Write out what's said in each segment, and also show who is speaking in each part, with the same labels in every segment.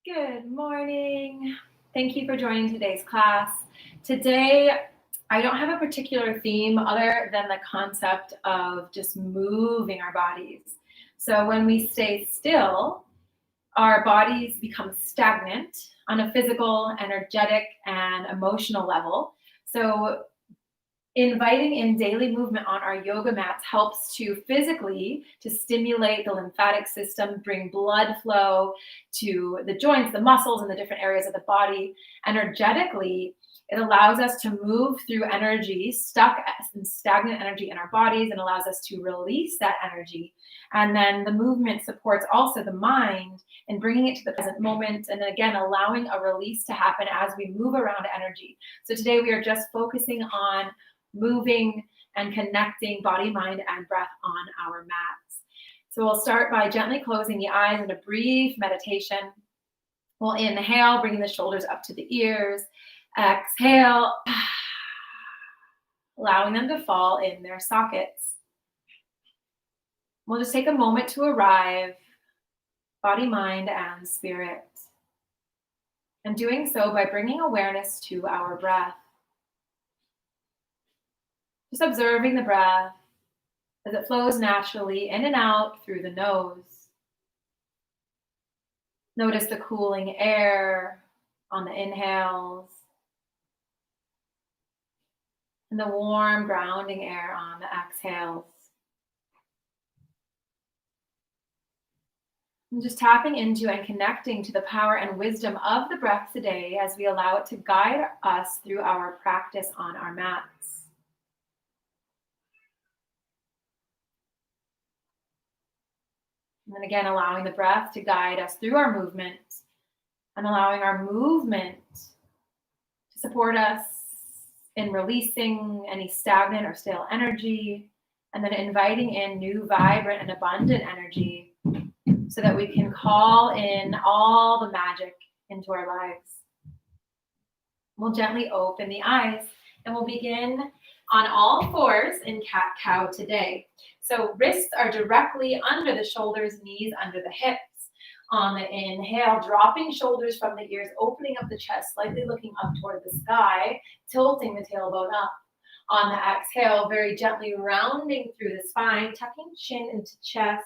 Speaker 1: Good morning. Thank you for joining today's class. Today, I don't have a particular theme other than the concept of just moving our bodies. So when we stay still, our bodies become stagnant on a physical, energetic, and emotional level. So inviting in daily movement on our yoga mats helps to physically to stimulate the lymphatic system, bring blood flow to the joints, the muscles, and the different areas of the body. Energetically, it allows us to move through energy stuck in stagnant energy in our bodies and allows us to release that energy. And then the movement supports also the mind and bringing it to the present moment, and again allowing a release to happen as we move around energy. So today we are just focusing on moving and connecting body, mind, and breath on our mats. So we'll start by gently closing the eyes in a brief meditation. We'll inhale, bringing the shoulders up to the ears. Exhale, allowing them to fall in their sockets. We'll just take a moment to arrive, body, mind, and spirit. And doing so by bringing awareness to our breath. Just observing the breath as it flows naturally in and out through the nose. Notice the cooling air on the inhales and the warm grounding air on the exhales. And just tapping into and connecting to the power and wisdom of the breath today as we allow it to guide us through our practice on our mats. And then again, allowing the breath to guide us through our movement and allowing our movement to support us in releasing any stagnant or stale energy, and then inviting in new, vibrant, and abundant energy so that we can call in all the magic into our lives. We'll gently open the eyes and we'll begin on all fours in cat-cow today. So wrists are directly under the shoulders, knees under the hips. On the inhale, dropping shoulders from the ears, opening up the chest, slightly looking up toward the sky, tilting the tailbone up. On the exhale, very gently rounding through the spine, tucking chin into chest.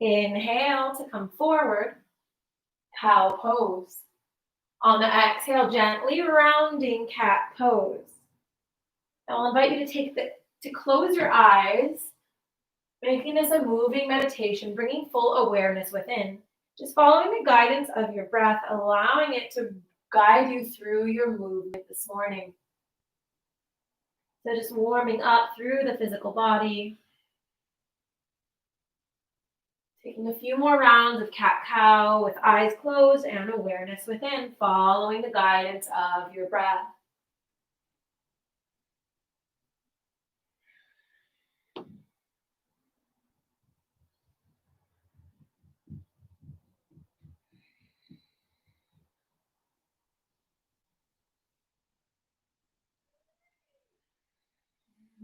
Speaker 1: Inhale to come forward, cow pose. On the exhale, gently rounding cat pose. I'll invite you to close your eyes, making this a moving meditation, bringing full awareness within. Just following the guidance of your breath, allowing it to guide you through your movement this morning. So just warming up through the physical body. Taking a few more rounds of cat-cow with eyes closed and awareness within, following the guidance of your breath.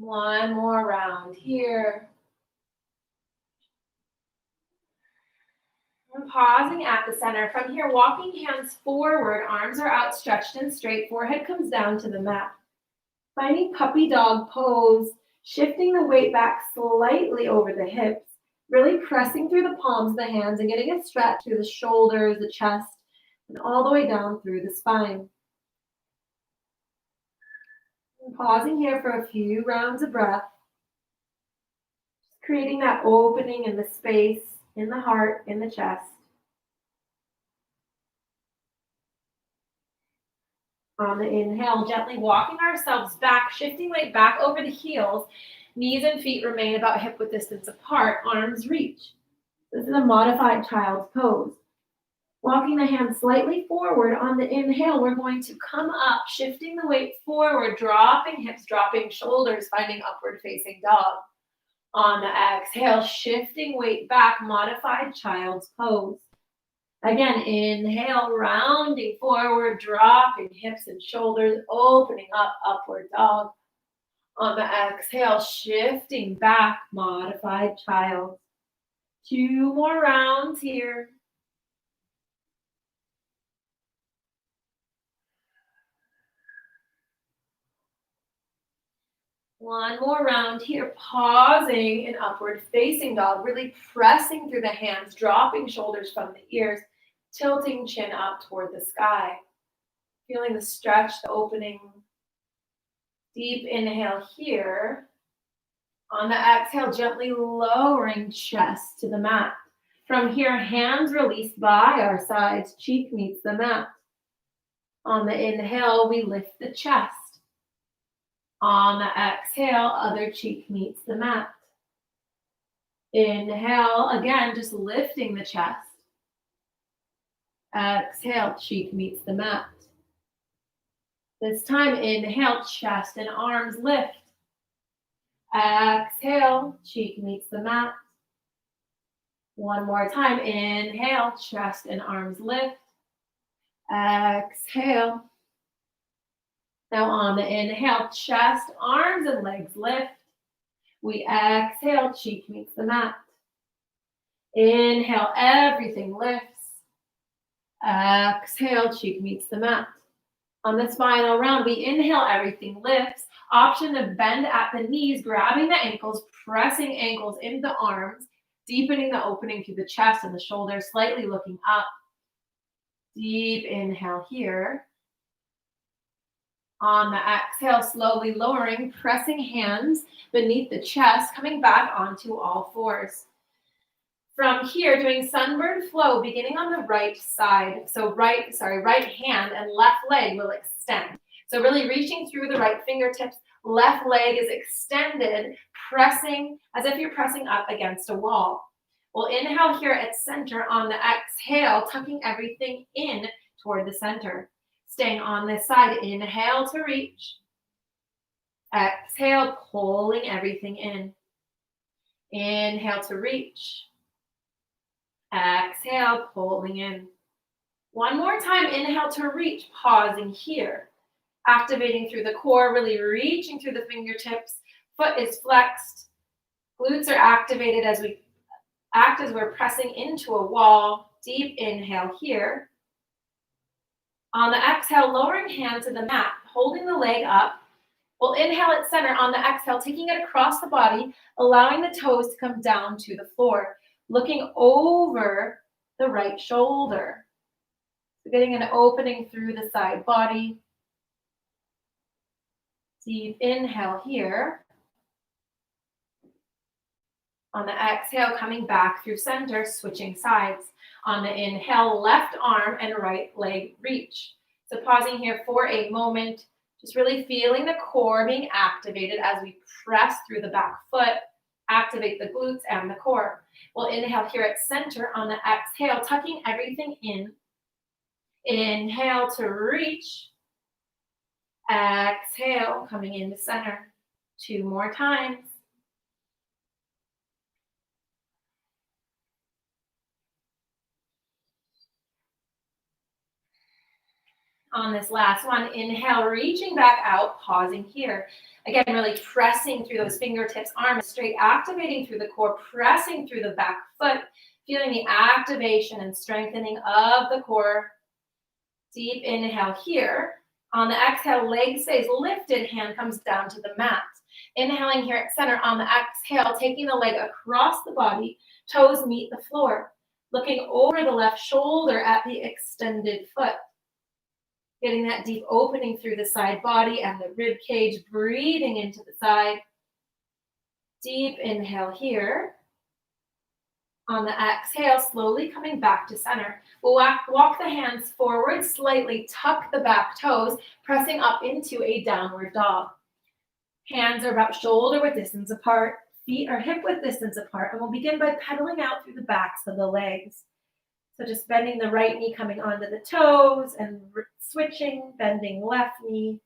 Speaker 1: One more round here. And pausing at the center. From here, walking hands forward, arms are outstretched and straight, forehead comes down to the mat. Finding puppy dog pose, shifting the weight back slightly over the hips, really pressing through the palms of the hands and getting a stretch through the shoulders, the chest, and all the way down through the spine. And pausing here for a few rounds of breath, just creating that opening in the space, in the heart, in the chest. On the inhale, gently walking ourselves back, shifting weight back over the heels. Knees and feet remain about hip width distance apart, arms reach. This is a modified child's pose. Walking the hands slightly forward on the inhale, we're going to come up, shifting the weight forward, dropping hips, dropping shoulders, finding upward facing dog. On the exhale, shifting weight back, modified child's pose. Again, inhale, rounding forward, dropping hips and shoulders, opening up, upward dog. On the exhale, shifting back, modified child. 2 more rounds here. One more round here, pausing in upward facing dog, really pressing through the hands, dropping shoulders from the ears, tilting chin up toward the sky. Feeling the stretch, the opening. Deep inhale here. On the exhale, gently lowering chest to the mat. From here, hands released by our sides, cheek meets the mat. On the inhale, we lift the chest. On the exhale, other cheek meets the mat. Inhale, again, just lifting the chest. Exhale, cheek meets the mat. This time, inhale, chest and arms lift. Exhale, cheek meets the mat. One more time, inhale, chest and arms lift. Exhale. Now on the inhale, chest, arms and legs lift. We exhale, cheek meets the mat. Inhale, everything lifts. Exhale, cheek meets the mat. On this final round, we inhale, everything lifts. Option to bend at the knees, grabbing the ankles, pressing ankles into the arms, deepening the opening through the chest and the shoulders, slightly looking up. Deep inhale here. On the exhale, slowly lowering, pressing hands beneath the chest, coming back onto all fours. From here, doing Sunbird flow, beginning on the right side. So right hand and left leg will extend. So really reaching through the right fingertips, left leg is extended, pressing as if you're pressing up against a wall. We'll inhale here at center. On the exhale, tucking everything in toward the center. Staying on this side, inhale to reach. Exhale, pulling everything in. Inhale to reach. Exhale, pulling in. One more time, inhale to reach, pausing here. Activating through the core, really reaching through the fingertips. Foot is flexed. Glutes are activated as we act as we're pressing into a wall. Deep inhale here. On the exhale, lowering hand to the mat, holding the leg up. We'll inhale at center. On the exhale, taking it across the body, allowing the toes to come down to the floor, looking over the right shoulder. So getting an opening through the side body. Deep inhale here. On the exhale, coming back through center, switching sides. On the inhale, left arm and right leg reach. So pausing here for a moment, just really feeling the core being activated as we press through the back foot, activate the glutes and the core. We'll inhale here at center. On the exhale, tucking everything in. Inhale to reach. Exhale, coming into center. 2 more times. On this last one, inhale, reaching back out, pausing here. Again, really pressing through those fingertips, arms straight, activating through the core, pressing through the back foot, feeling the activation and strengthening of the core. Deep inhale here. On the exhale, leg stays lifted, hand comes down to the mat. Inhaling here at center. On the exhale, taking the leg across the body, toes meet the floor. Looking over the left shoulder at the extended foot. Getting that deep opening through the side body and the rib cage, breathing into the side. Deep inhale here. On the exhale, slowly coming back to center. We'll walk the hands forward slightly, tuck the back toes, pressing up into a downward dog. Hands are about shoulder width distance apart, feet are hip width distance apart, and we'll begin by pedaling out through the backs of the legs. So just bending the right knee, coming onto the toes, and switching, bending left knee.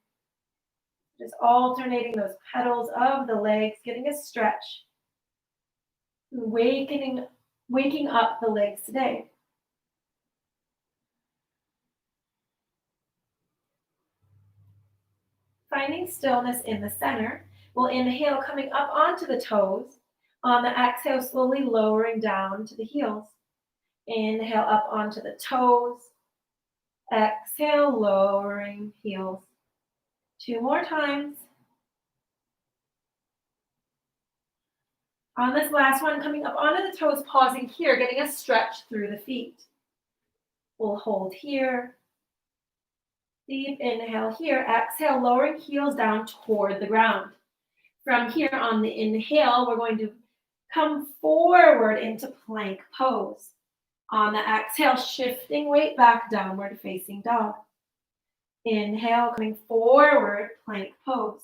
Speaker 1: Just alternating those pedals of the legs, getting a stretch. Waking up the legs today. Finding stillness in the center. We'll inhale, coming up onto the toes. On the exhale, slowly lowering down to the heels. Inhale up onto the toes. Exhale, lowering heels. 2 more times. On this last one, coming up onto the toes, pausing here, getting a stretch through the feet. We'll hold here. Deep inhale here. Exhale, lowering heels down toward the ground. From here on the inhale, we're going to come forward into plank pose. On the exhale, shifting weight back, downward facing dog. Inhale, coming forward, plank pose.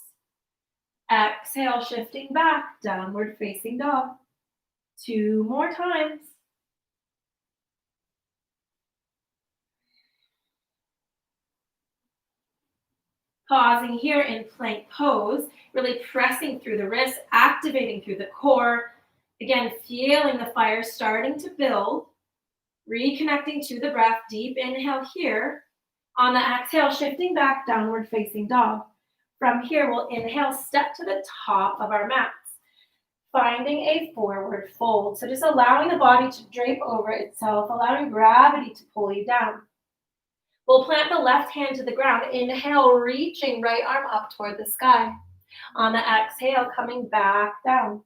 Speaker 1: Exhale, shifting back, downward facing dog. 2 more times. Pausing here in plank pose, really pressing through the wrists, activating through the core. Again, feeling the fire starting to build. Reconnecting to the breath, deep inhale here. On the exhale, shifting back, downward facing dog. From here, we'll inhale, step to the top of our mats. Finding a forward fold. So just allowing the body to drape over itself, allowing gravity to pull you down. We'll plant the left hand to the ground. Inhale, reaching right arm up toward the sky. On the exhale, coming back down.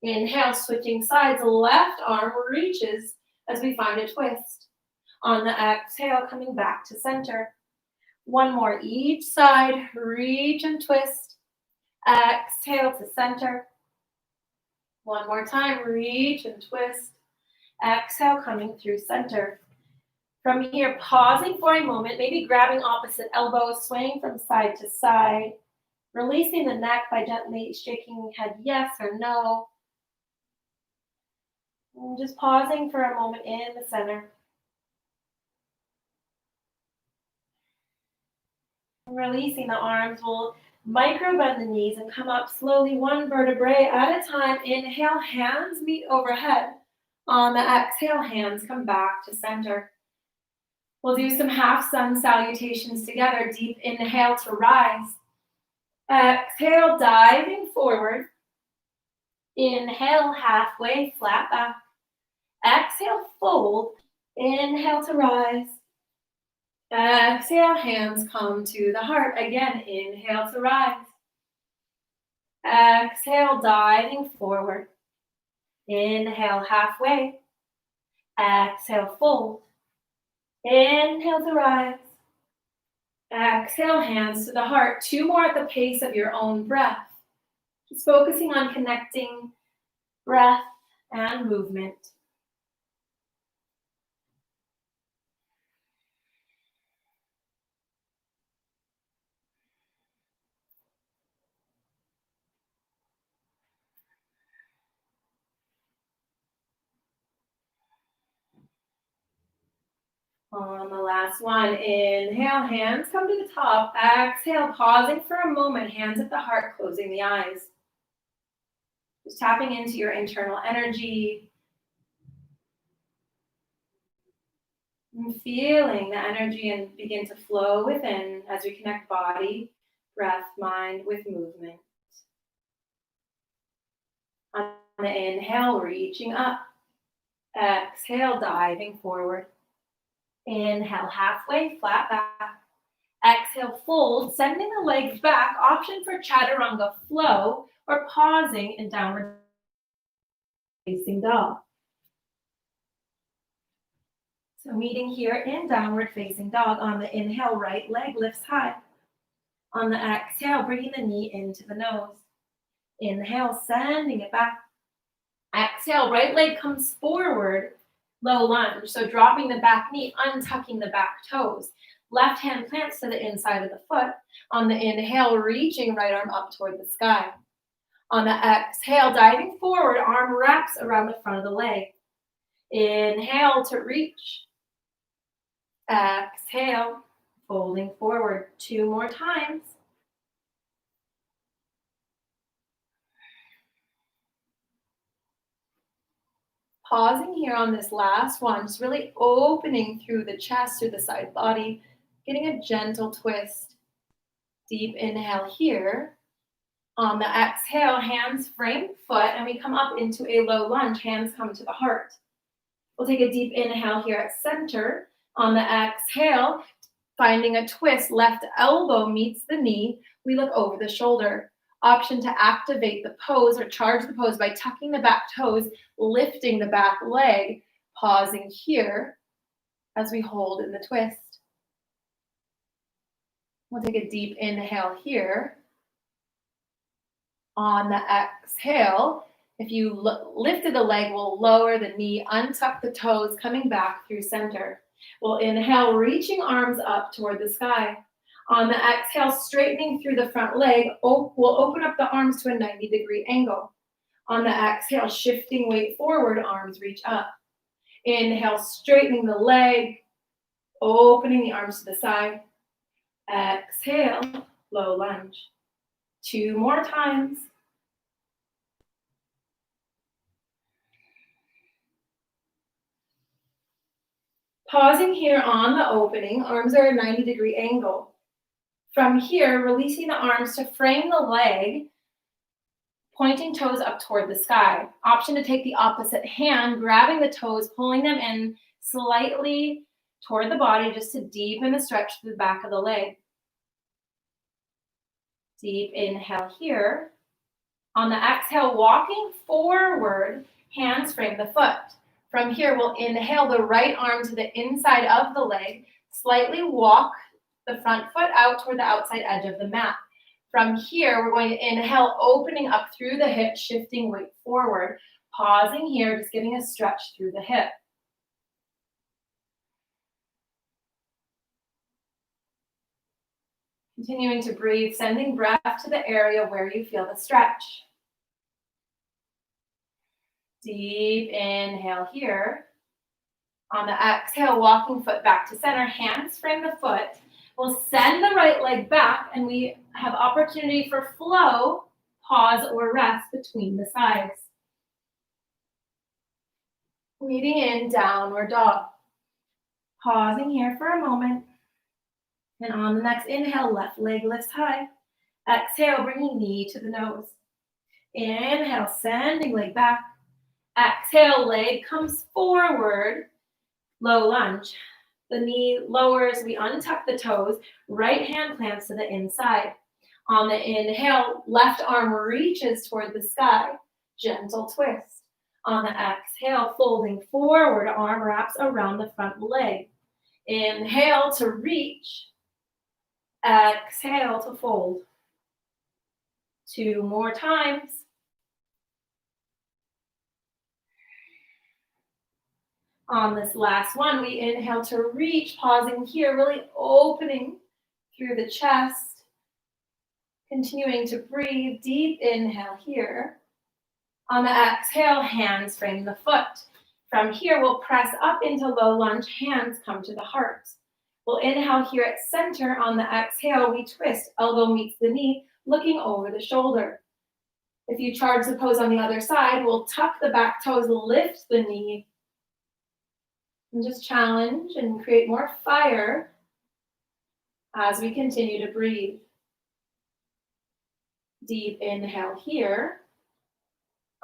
Speaker 1: Inhale, switching sides. Left arm reaches as we find a twist. On the exhale, coming back to center. 1 more each side. Reach and twist. Exhale to center. 1 more time. Reach and twist. Exhale, coming through center. From here, pausing for a moment, maybe grabbing opposite elbows, swaying from side to side, releasing the neck by gently shaking head yes or no. And just pausing for a moment in the center. And releasing the arms, we'll micro bend the knees and come up slowly, 1 vertebrae at a time. Inhale, hands meet overhead. On the exhale, hands come back to center. We'll do some half sun salutations together. Deep inhale to rise. Exhale, diving forward. Inhale, halfway, flat back. Exhale, fold. Inhale to rise. Exhale, hands come to the heart. Again, inhale to rise. Exhale, diving forward. Inhale, halfway. Exhale, fold. Inhale to rise. Exhale, hands to the heart. 2 more at the pace of your own breath. Just focusing on connecting breath and movement. On the last one, inhale, hands come to the top. Exhale, pausing for a moment, hands at the heart, closing the eyes. Just tapping into your internal energy. And feeling the energy and begin to flow within as we connect body, breath, mind with movement. On the inhale, reaching up. Exhale, diving forward. Inhale, halfway, flat back. Exhale, fold, sending the legs back. Option for chaturanga flow or pausing in downward facing dog. So meeting here in downward facing dog. On the inhale, right leg lifts high. On the exhale, bringing the knee into the nose. Inhale, sending it back. Exhale, right leg comes forward. Low lunge, so dropping the back knee, untucking the back toes. Left hand plants to the inside of the foot. On the inhale, reaching right arm up toward the sky. On the exhale, diving forward, arm wraps around the front of the leg. Inhale to reach. Exhale, folding forward. 2 more times. Pausing here on this last one, just really opening through the chest, through the side body, getting a gentle twist. Deep inhale here. On the exhale, hands frame foot, and we come up into a low lunge. Hands come to the heart. We'll take a deep inhale here at center. On the exhale, finding a twist, left elbow meets the knee. We look over the shoulder. Option to activate the pose or charge the pose by tucking the back toes, lifting the back leg, pausing here as we hold in the twist. We'll take a deep inhale here. On the exhale, if you lifted the leg, we'll lower the knee, untuck the toes, coming back through center. We'll inhale, reaching arms up toward the sky. On the exhale, straightening through the front leg, we'll open up the arms to a 90-degree angle. On the exhale, shifting weight forward, arms reach up. Inhale, straightening the leg, opening the arms to the side. Exhale, low lunge. 2 more times. Pausing here on the opening, arms are at a 90-degree angle. From here, releasing the arms to frame the leg, pointing toes up toward the sky. Option to take the opposite hand, grabbing the toes, pulling them in slightly toward the body just to deepen the stretch to the back of the leg. Deep inhale here. On the exhale, walking forward, hands frame the foot. From here, we'll inhale the right arm to the inside of the leg, slightly walk the front foot out toward the outside edge of the mat. From here, we're going to inhale, opening up through the hip, shifting weight forward. Pausing here, just getting a stretch through the hip. Continuing to breathe, sending breath to the area where you feel the stretch. Deep inhale here. On the exhale, walking foot back to center, hands frame the foot. We'll send the right leg back and we have opportunity for flow, pause or rest between the sides. Meeting in downward dog. Pausing here for a moment. And on the next inhale, left leg lifts high. Exhale, bringing knee to the nose. Inhale, sending leg back. Exhale, leg comes forward. Low lunge. The knee lowers, we untuck the toes. Right hand plants to the inside. On the inhale, left arm reaches toward the sky. Gentle twist. On the exhale, folding forward, arm wraps around the front leg. Inhale to reach. Exhale to fold. 2 more times. On this last one, we inhale to reach, pausing here, really opening through the chest. Continuing to breathe, deep inhale here. On the exhale, hands frame the foot. From here, we'll press up into low lunge, hands come to the heart. We'll inhale here at center. On the exhale, we twist, elbow meets the knee, looking over the shoulder. If you charge the pose on the other side, we'll tuck the back toes, lift the knee, and just challenge and create more fire as we continue to breathe. Deep inhale here.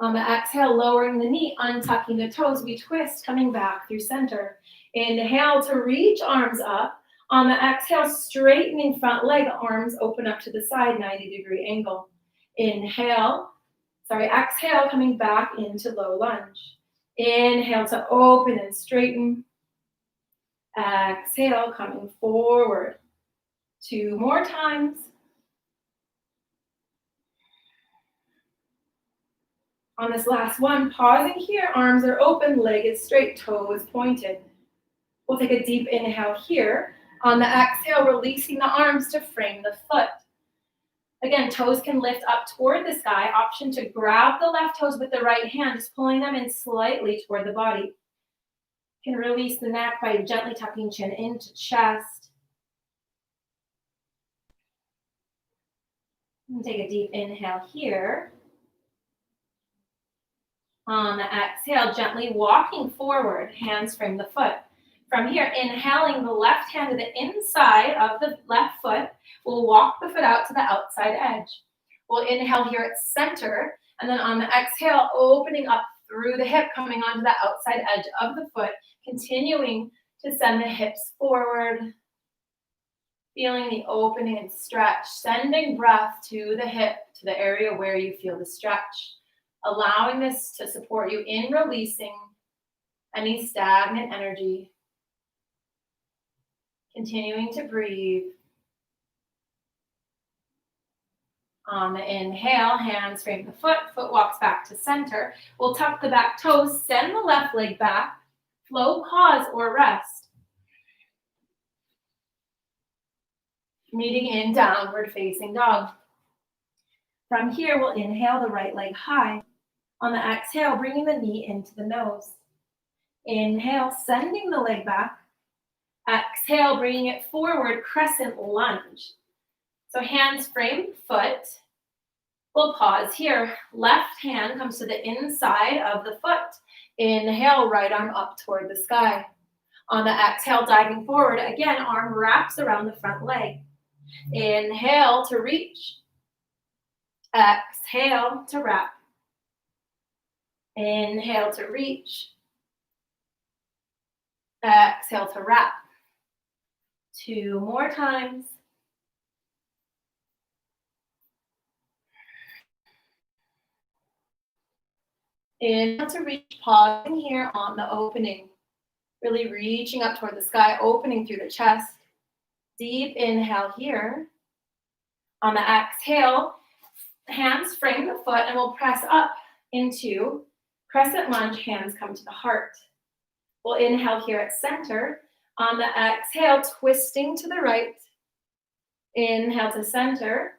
Speaker 1: On the exhale, lowering the knee, untucking the toes, we twist, coming back through center. Inhale to reach, arms up. On the exhale, straightening front leg, arms open up to the side, 90-degree angle. Exhale, coming back into low lunge. Inhale to open and straighten. Exhale, coming forward. 2 more times. On this last one, pausing here, arms are open, leg is straight, toe is pointed. We'll take a deep inhale here. On the exhale, releasing the arms to frame the foot. Again, toes can lift up toward the sky. Option to grab the left toes with the right hand, just pulling them in slightly toward the body. You can release the neck by gently tucking chin into chest. And take a deep inhale here. On the exhale, gently walking forward, hands frame the foot. From here, inhaling the left hand to the inside of the left foot. We'll walk the foot out to the outside edge. We'll inhale here at center, and then on the exhale, opening up through the hip, coming onto the outside edge of the foot, continuing to send the hips forward. Feeling the opening and stretch, sending breath to the hip, to the area where you feel the stretch, allowing this to support you in releasing any stagnant energy. Continuing to breathe. On the inhale, hands frame the foot walks back to center. We'll tuck the back toes, send the left leg back, flow, pause, or rest. Meeting in downward facing dog. From here, we'll inhale the right leg high. On the exhale, bringing the knee into the nose. Inhale, sending the leg back. Exhale, bringing it forward, crescent lunge. So hands frame foot. We'll pause here. Left hand comes to the inside of the foot. Inhale, right arm up toward the sky. On the exhale, diving forward, again, arm wraps around the front leg. Inhale to reach. Exhale to wrap. Inhale to reach. Exhale to wrap. 2 more times. Inhale to reach, pausing here on the opening. Really reaching up toward the sky, opening through the chest. Deep inhale here. On the exhale, hands frame the foot and we'll press up into crescent lunge, hands come to the heart. We'll inhale here at center. On the exhale, twisting to the right. Inhale to center.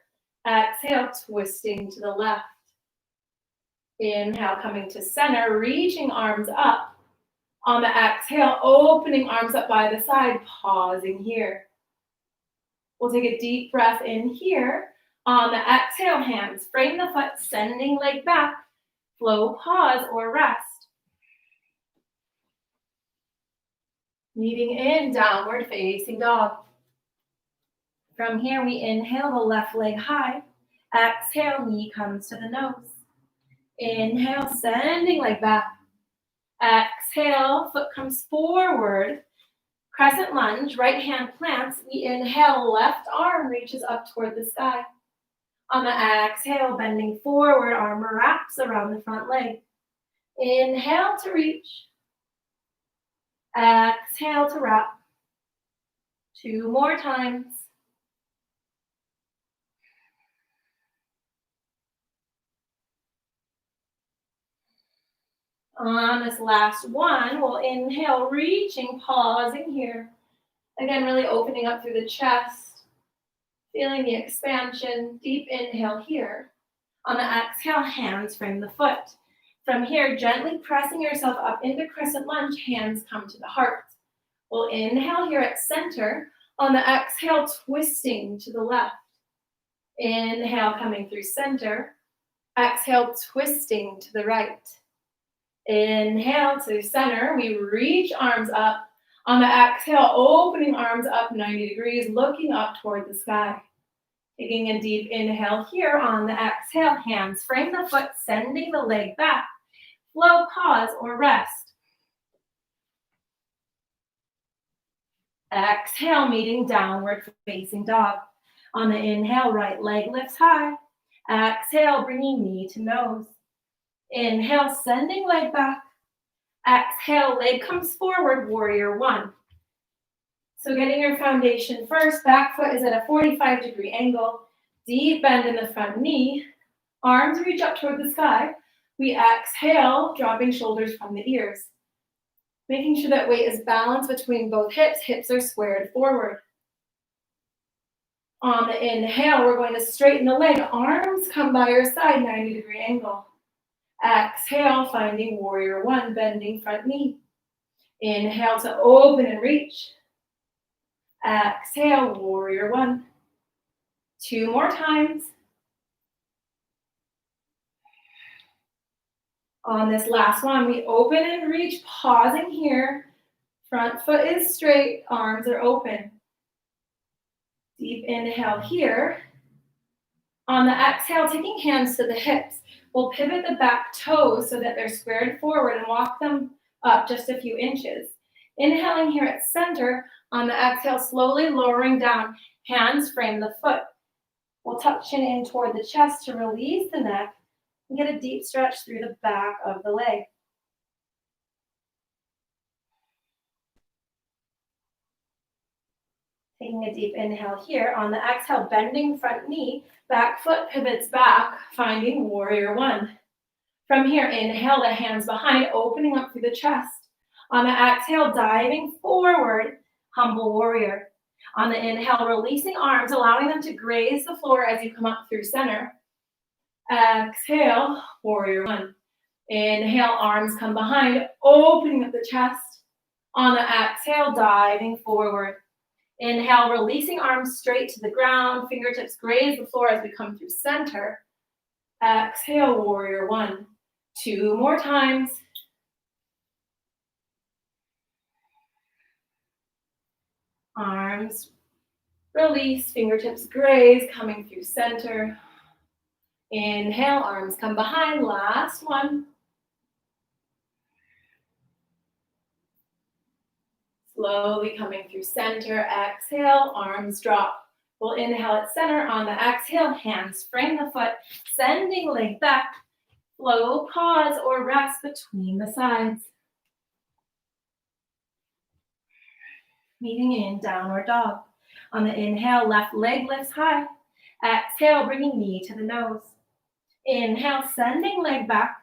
Speaker 1: Exhale, twisting to the left. Inhale, coming to center, reaching arms up. On the exhale, opening arms up by the side, pausing here. We'll take a deep breath in here. On the exhale, hands frame the foot, sending leg back. Flow, pause, or rest. Meeting in downward facing dog. From here, we inhale the left leg high. Exhale, knee comes to the nose. Inhale, sending leg back. Exhale, foot comes forward. Crescent lunge, right hand plants. We inhale, left arm reaches up toward the sky. On the exhale, bending forward, arm wraps around the front leg. Inhale to reach. Exhale to wrap. 2 more times. On this last one, we'll inhale, reaching, pausing here. Again, really opening up through the chest, feeling the expansion. Deep inhale here. On the exhale, hands frame the foot. From here, gently pressing yourself up into crescent lunge, hands come to the heart. We'll inhale here at center. On the exhale, twisting to the left. Inhale, coming through center. Exhale, twisting to the right. Inhale to center. We reach arms up. On the exhale, opening arms up 90 degrees, looking up toward the sky. Taking a deep inhale here. On the exhale, hands frame the foot, sending the leg back. Flow, pause, or rest. Exhale, meeting downward facing dog. On the inhale, right leg lifts high. Exhale, bringing knee to nose. Inhale, sending leg back. Exhale, leg comes forward, warrior one. So getting your foundation first, back foot is at a 45-degree angle. Deep bend in the front knee. Arms reach up toward the sky. We exhale, dropping shoulders from the ears. Making sure that weight is balanced between both hips. Hips are squared forward. On the inhale, we're going to straighten the leg. Arms come by your side, 90-degree angle. Exhale, finding warrior one, bending front knee. Inhale to open and reach. Exhale, warrior one. 2 more times. On this last one, we open and reach, pausing here. Front foot is straight, arms are open. Deep inhale here. On the exhale, taking hands to the hips. We'll pivot the back toes so that they're squared forward and walk them up just a few inches. Inhaling here at center. On the exhale, slowly lowering down. Hands frame the foot. We'll tuck chin in toward the chest to release the neck and get a deep stretch through the back of the leg. Taking a deep inhale here. On the exhale, bending front knee, back foot pivots back, finding warrior one. From here, inhale the hands behind, opening up through the chest. On the exhale, diving forward, humble warrior. On the inhale, releasing arms, allowing them to graze the floor as you come up through center. Exhale, warrior one. Inhale, arms come behind, opening up the chest. On the exhale, diving forward. Inhale, releasing arms straight to the ground, fingertips graze the floor as we come through center. Exhale, warrior one. 2 more times. Arms release, fingertips graze, coming through center. Inhale, arms come behind, last one. Slowly coming through center, exhale, arms drop. We'll inhale at center. On the exhale, hands frame the foot, sending leg back. Flow, pause, or rest between the sides. Meeting in downward dog. On the inhale, left leg lifts high. Exhale, bringing knee to the nose. Inhale, sending leg back.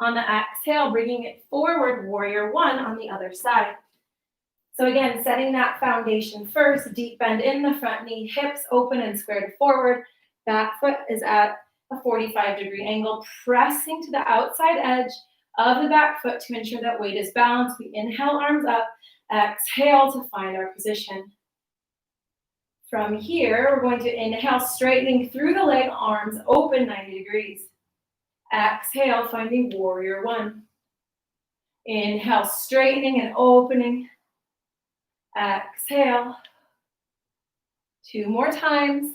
Speaker 1: On the exhale, bringing it forward, warrior one on the other side. So again, setting that foundation first, deep bend in the front knee, hips open and squared forward. Back foot is at a 45-degree angle, pressing to the outside edge of the back foot to ensure that weight is balanced. We inhale, arms up, exhale to find our position. From here, we're going to inhale, straightening through the leg, arms open 90 degrees. Exhale, finding warrior one. Inhale, straightening and opening. Exhale. 2 more times.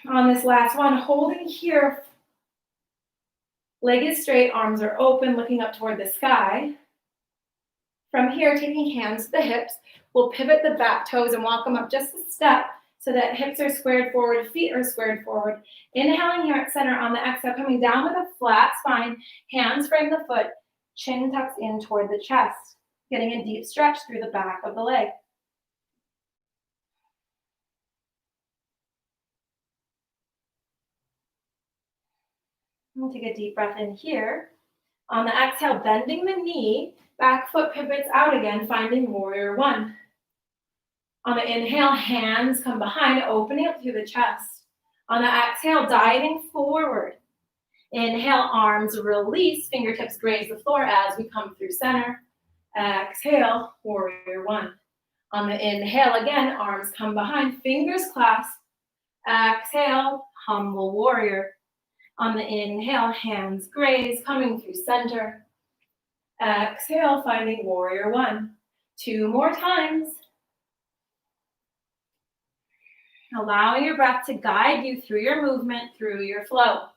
Speaker 1: On this last one, holding here, leg is straight, arms are open, looking up toward the sky. From here, taking hands to the hips, we'll pivot the back toes and walk them up just a step so that hips are squared forward, feet are squared forward. Inhaling here at center. On the exhale, coming down with a flat spine, hands frame the foot, chin tucks in toward the chest, getting a deep stretch through the back of the leg. We'll take a deep breath in here. On the exhale, bending the knee, back foot pivots out again, finding warrior one. On the inhale, hands come behind, opening up through the chest. On the exhale, diving forward. Inhale, arms release, fingertips graze the floor as we come through center. Exhale, warrior one. On the inhale again, arms come behind, fingers clasp. Exhale, humble warrior. On the inhale, hands graze, coming through center. Exhale, finding warrior one. 2 more times. Allowing your breath to guide you through your movement, through your flow.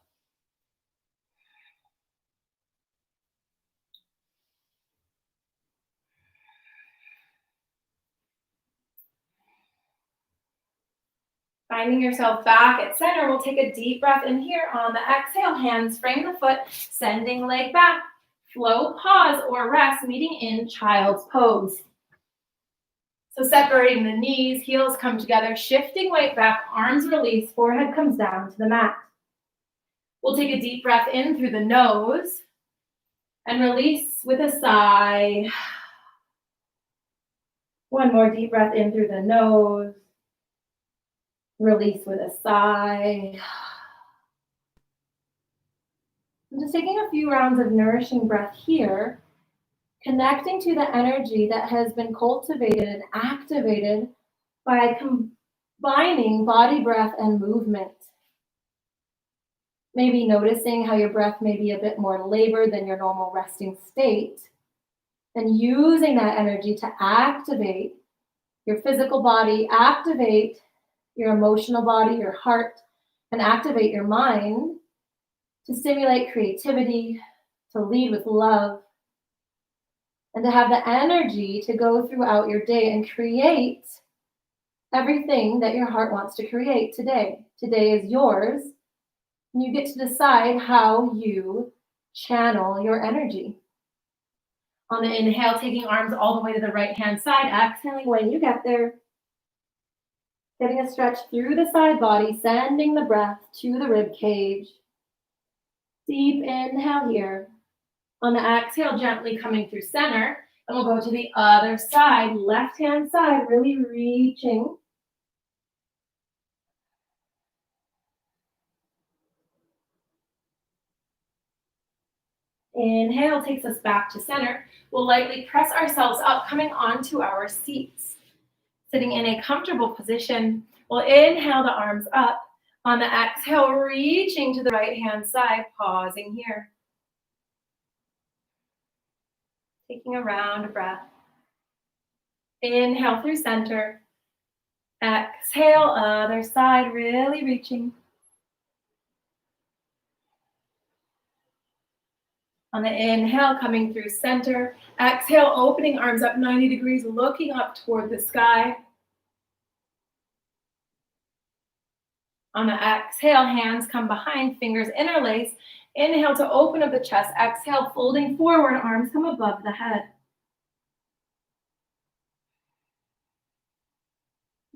Speaker 1: Finding yourself back at center, we'll take a deep breath in here. On the exhale, hands frame the foot, sending leg back. Flow, pause, or rest, meeting in child's pose. So separating the knees, heels come together, shifting weight back, arms release, forehead comes down to the mat. We'll take a deep breath in through the nose and release with a sigh. One more deep breath in through the nose. Release with a sigh. I'm just taking a few rounds of nourishing breath here, connecting to the energy that has been cultivated and activated by combining body breath and movement. Maybe noticing how your breath may be a bit more labored than your normal resting state, and using that energy to activate your physical body, activate your emotional body, your heart, and activate your mind to stimulate creativity, to lead with love, and to have the energy to go throughout your day and create everything that your heart wants to create today. Today is yours, and you get to decide how you channel your energy. On the inhale, taking arms all the way to the right-hand side, exhaling when you get there. Getting a stretch through the side body, sending the breath to the rib cage. Deep inhale here. On the exhale, gently coming through center, and we'll go to the other side, left-hand side, really reaching. Inhale takes us back to center. We'll lightly press ourselves up, coming onto our seats. Sitting in a comfortable position, we'll inhale the arms up. On the exhale, reaching to the right-hand side, pausing here. Taking a round breath. Inhale through center. Exhale, other side, really reaching. On the inhale, coming through center. Exhale, opening arms up 90 degrees, looking up toward the sky. On the exhale, hands come behind, fingers interlace. Inhale to open up the chest. Exhale, folding forward, arms come above the head.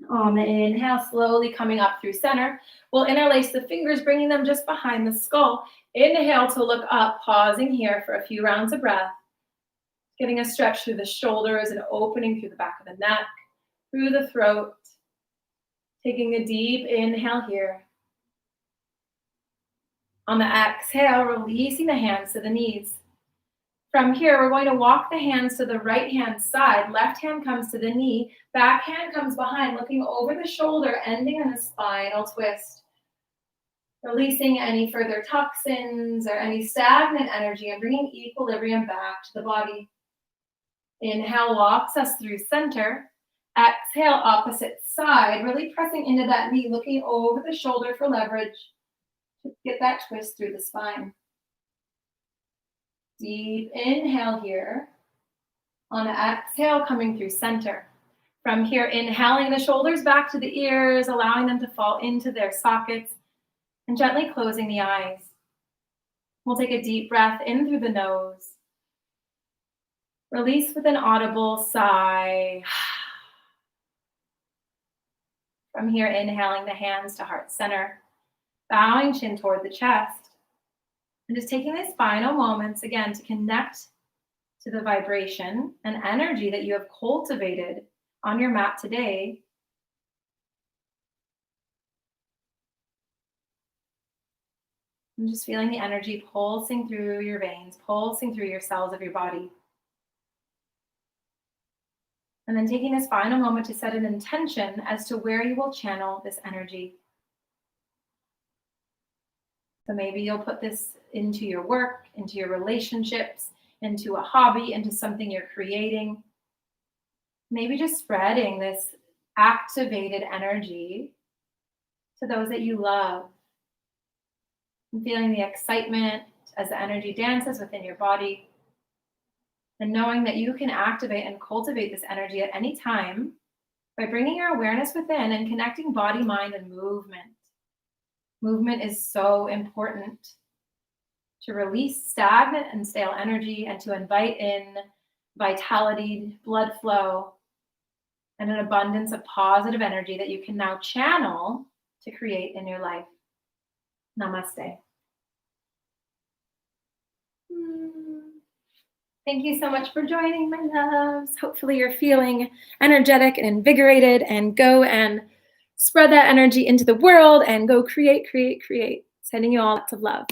Speaker 1: On the inhale, slowly coming up through center. We'll interlace the fingers, bringing them just behind the skull. Inhale to look up, pausing here for a few rounds of breath. Getting a stretch through the shoulders and opening through the back of the neck, through the throat. Taking a deep inhale here. On the exhale, releasing the hands to the knees. From here, we're going to walk the hands to the right-hand side. Left hand comes to the knee. Back hand comes behind, looking over the shoulder, ending in a spinal twist. Releasing any further toxins or any stagnant energy and bringing equilibrium back to the body. Inhale walks us through center. Exhale, opposite side, really pressing into that knee, looking over the shoulder for leverage to get that twist through the spine. Deep inhale here. On the exhale, coming through center. From here, inhaling the shoulders back to the ears, allowing them to fall into their sockets, and gently closing the eyes. We'll take a deep breath in through the nose. Release with an audible sigh. From here, inhaling the hands to heart center, bowing chin toward the chest. And just taking these final moments again to connect to the vibration and energy that you have cultivated on your mat today. And just feeling the energy pulsing through your veins, pulsing through your cells of your body. And then taking this final moment to set an intention as to where you will channel this energy. So maybe you'll put this into your work, into your relationships, into a hobby, into something you're creating. Maybe just spreading this activated energy to those that you love. And feeling the excitement as the energy dances within your body. And knowing that you can activate and cultivate this energy at any time by bringing your awareness within and connecting body, mind, and movement. Movement is so important to release stagnant and stale energy and to invite in vitality, blood flow, and an abundance of positive energy that you can now channel to create in your life. Namaste. Thank you so much for joining, my loves. Hopefully you're feeling energetic and invigorated, and go and spread that energy into the world and go create, create, create. Sending you all lots of love.